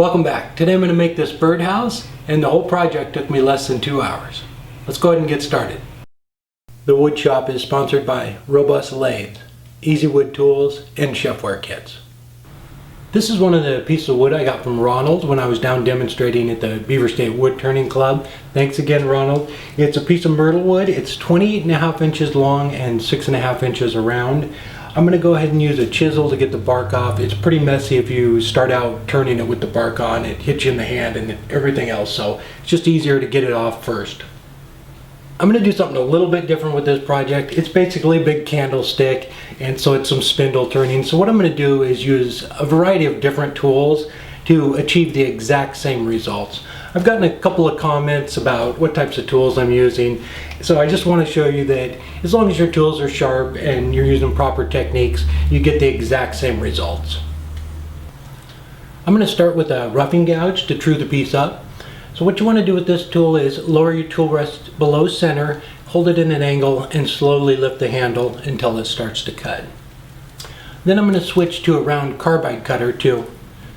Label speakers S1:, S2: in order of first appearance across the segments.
S1: Welcome back. Today I'm going to make this birdhouse, and the whole project took me less than 2 hours. Let's go ahead and get started. The wood shop is sponsored by Robust Lathe, Easy Wood Tools, and Chefware Kits. This is one of the pieces of wood I got from Ronald when I was down demonstrating at the Beaver State Woodturning Club. Thanks again, Ronald. It's a piece of Myrtlewood. It's 28.5 inches long and 6.5 inches around. I'm going to go ahead and use a chisel to get the bark off. It's pretty messy if you start out turning it with the bark on. It hits you in the hand and everything else, so it's just easier to get it off first. I'm going to do something a little bit different with this project. It's basically a big candlestick, and so it's some spindle turning. So what I'm going to do is use a variety of different tools to achieve the exact same results. I've gotten a couple of comments about what types of tools I'm using, so I just want to show you that as long as your tools are sharp and you're using proper techniques, you get the exact same results. I'm going to start with a roughing gouge to true the piece up. So what you want to do with this tool is lower your tool rest below center, hold it in an angle, and slowly lift the handle until it starts to cut. Then I'm going to switch to a round carbide cutter to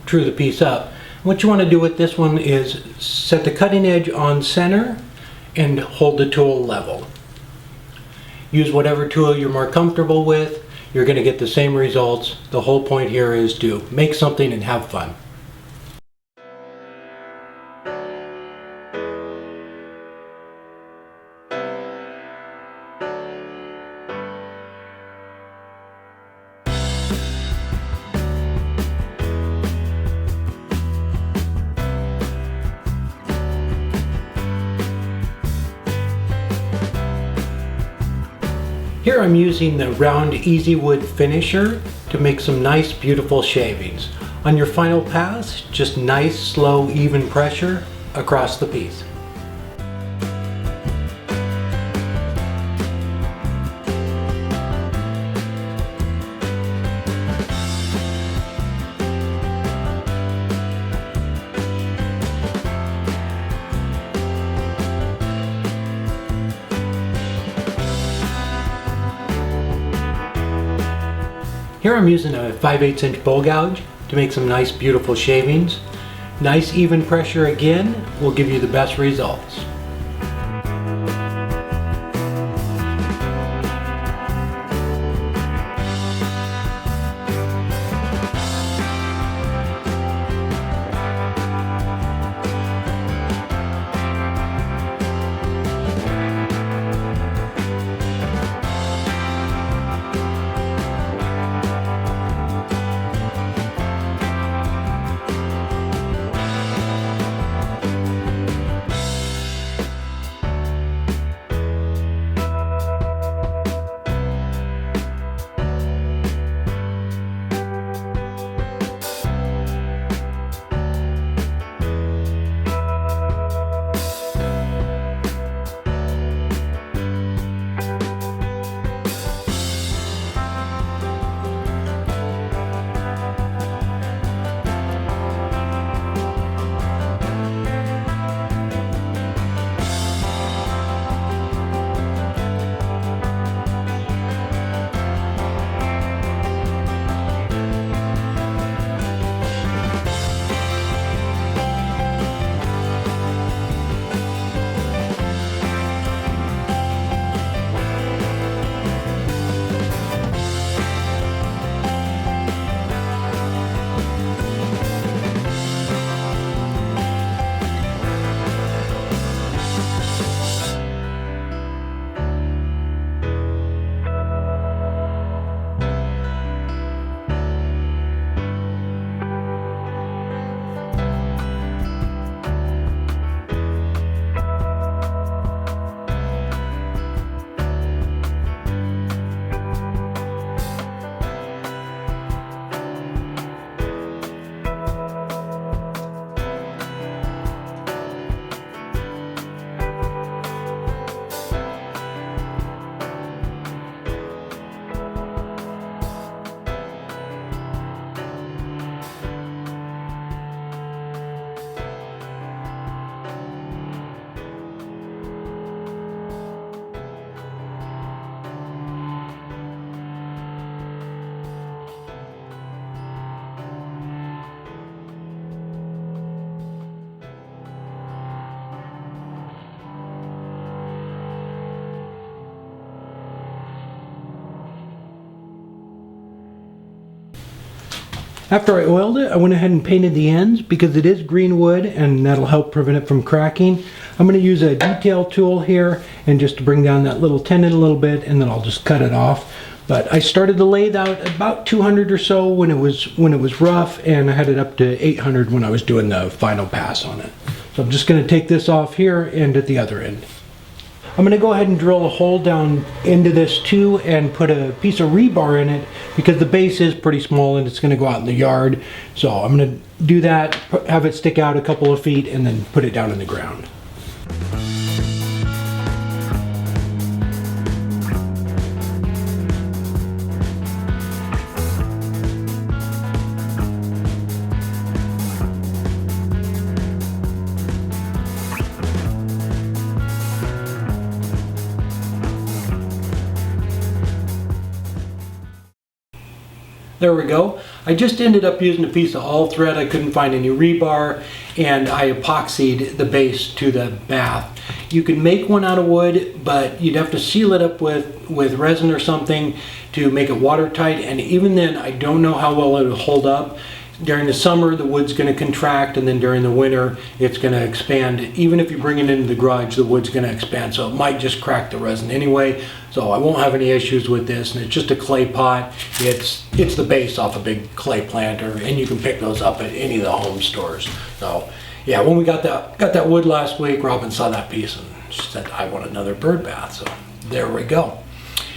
S1: true the piece up. What you want to do with this one is set the cutting edge on center and hold the tool level. Use whatever tool you're more comfortable with. You're going to get the same results. The whole point here is to make something and have fun. Here I'm using the round Easy Wood finisher to make some nice beautiful shavings. On your final pass, just nice, slow, even pressure across the piece. Here I'm using a 5/8 inch bowl gouge to make some nice beautiful shavings. Nice even pressure again will give you the best results. After I oiled it, I went ahead and painted the ends because it is green wood and that'll help prevent it from cracking. I'm going to use a detail tool here and just to bring down that little tenon a little bit, and then I'll just cut it off. But I started the lathe out about 200 or so when it was rough, and I had it up to 800 when I was doing the final pass on it. So I'm just going to take this off here and at the other end. I'm going to go ahead and drill a hole down into this too and put a piece of rebar in it because the base is pretty small and it's going to go out in the yard. So I'm going to do that, have it stick out a couple of feet, and then put it down in the ground. There we go. I just ended up using a piece of all thread. I couldn't find any rebar, and I epoxied the base to the bath. You can make one out of wood, but you'd have to seal it up with resin or something to make it watertight, and even then I don't know how well it'll hold up. During the summer the wood's going to contract, and then during the winter it's going to expand. Even if you bring it into the garage, the wood's going to expand, so it might just crack the resin anyway. So I won't have any issues with this, and it's just a clay pot. It's the base off a big clay planter, and you can pick those up at any of the home stores. So yeah, when we got that wood last week, Robin saw that piece and she said, I want another bird bath. So there we go.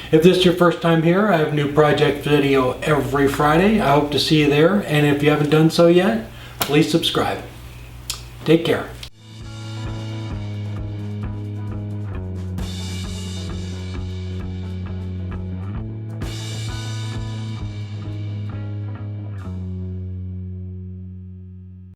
S1: If this is your first time here, I have a new project video every Friday. I hope to see you there, and if you haven't done so yet, please subscribe. Take care.